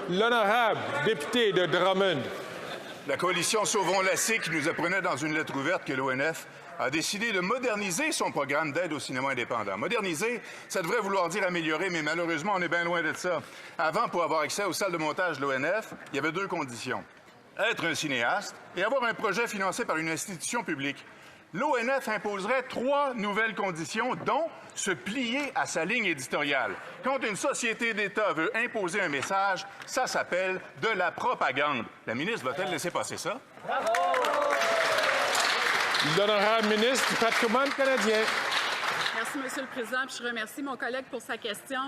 L'honorable député de Drummond. La coalition Sauvons-Lacé qui nous apprenait dans une lettre ouverte que l'ONF a décidé de moderniser son programme d'aide au cinéma indépendant. Moderniser, ça devrait vouloir dire améliorer, mais malheureusement, on est bien loin de ça. Avant, pour avoir accès aux salles de montage de l'ONF, il y avait 2 conditions. Être un cinéaste et avoir un projet financé par une institution publique. L'ONF imposerait 3 nouvelles conditions, dont se plier à sa ligne éditoriale. Quand une société d'État veut imposer un message, ça s'appelle de la propagande. La ministre va-t-elle laisser passer ça? Bravo! L'honorable ministre du Patrimoine canadien. Merci, Monsieur le Président. Puis je remercie mon collègue pour sa question.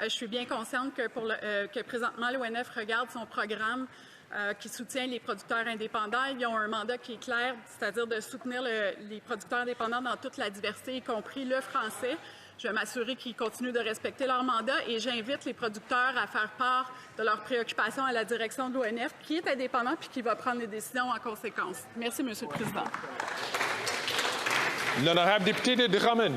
Je suis bien consciente que présentement, l'ONF regarde son programme qui soutient les producteurs indépendants. Ils ont un mandat qui est clair, c'est-à-dire de soutenir les producteurs indépendants dans toute la diversité, y compris le français. Je vais m'assurer qu'ils continuent de respecter leur mandat et j'invite les producteurs à faire part de leurs préoccupations à la direction de l'ONF, qui est indépendante puis qui va prendre des décisions en conséquence. Merci, Monsieur le Président. L'honorable député de Drummond.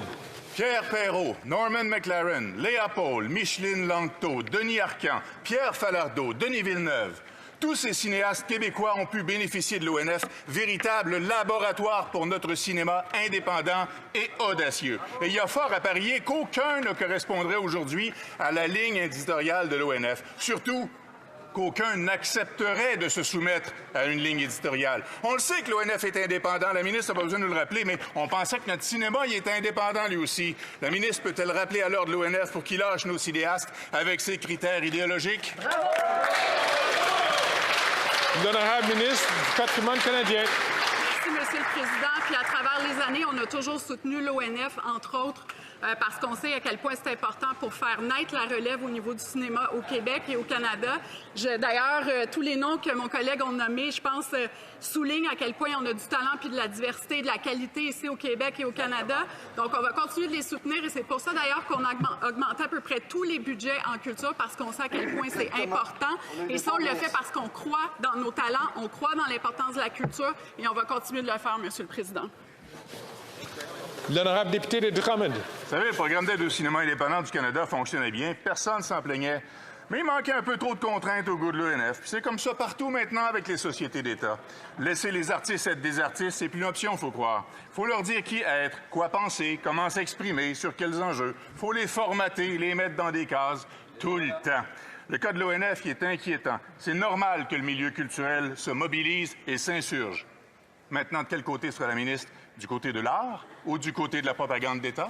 Pierre Perrault, Norman McLaren, Léa Paul, Micheline Langto, Denis Arcand, Pierre Falardeau, Denis Villeneuve. Tous ces cinéastes québécois ont pu bénéficier de l'ONF, véritable laboratoire pour notre cinéma indépendant et audacieux. Et il y a fort à parier qu'aucun ne correspondrait aujourd'hui à la ligne éditoriale de l'ONF. Surtout, qu'aucun n'accepterait de se soumettre à une ligne éditoriale. On le sait que l'ONF est indépendant. La ministre n'a pas besoin de nous le rappeler, mais on pensait que notre cinéma il était indépendant lui aussi. La ministre peut-elle rappeler alors de l'ONF pour qu'il lâche nos cinéastes avec ses critères idéologiques? Bravo! L'honorable ministre du Patrimoine canadien. Merci, Monsieur le Président. Puis à travers les années, on a toujours soutenu l'ONF, entre autres, parce qu'on sait à quel point c'est important pour faire naître la relève au niveau du cinéma au Québec et au Canada. D'ailleurs, tous les noms que mon collègue a nommés, je pense, soulignent à quel point on a du talent puis de la diversité, de la qualité ici au Québec et au Canada. Donc, on va continuer de les soutenir et c'est pour ça, d'ailleurs, qu'on a augmenté à peu près tous les budgets en culture parce qu'on sait à quel point c'est important. Et ça, on le fait parce qu'on croit dans nos talents, on croit dans l'importance de la culture et on va continuer de le faire, Monsieur le Président. L'honorable député de Drummond. Vous savez, le programme d'aide au cinéma indépendant du Canada fonctionnait bien. Personne ne s'en plaignait. Mais il manquait un peu trop de contraintes au goût de l'ONF. C'est comme ça partout maintenant avec les sociétés d'État. Laisser les artistes être des artistes, c'est plus une option, faut croire. Faut leur dire qui être, quoi penser, comment s'exprimer, sur quels enjeux. Faut les formater, les mettre dans des cases tout le temps. Le cas de l'ONF qui est inquiétant. C'est normal que le milieu culturel se mobilise et s'insurge. Maintenant, de quel côté sera la ministre? Du côté de l'art ou du côté de la propagande d'État?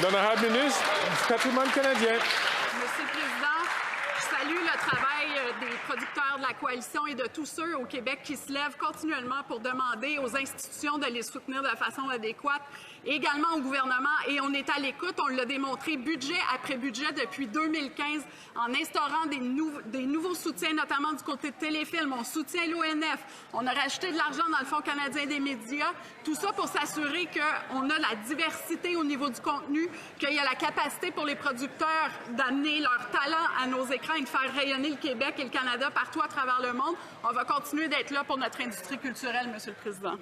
L'honorable ministre du Patrimoine canadien. Monsieur le Président, je salue le travail des producteurs de la coalition et de tous ceux au Québec qui se lèvent continuellement pour demander aux institutions de les soutenir de façon adéquate, et également au gouvernement. Et on est à l'écoute, on l'a démontré budget après budget depuis 2015 en instaurant des nouveaux soutiens, notamment du côté de Téléfilm. On soutient l'ONF, on a rajouté de l'argent dans le Fonds canadien des médias. Tout ça pour s'assurer qu'on a la diversité au niveau du contenu, qu'il y a la capacité pour les producteurs d'amener leur talent à nos écrans et de faire rayonner le Québec et le Canada partout à travers le monde. On va continuer d'être là pour notre industrie culturelle, Monsieur le Président.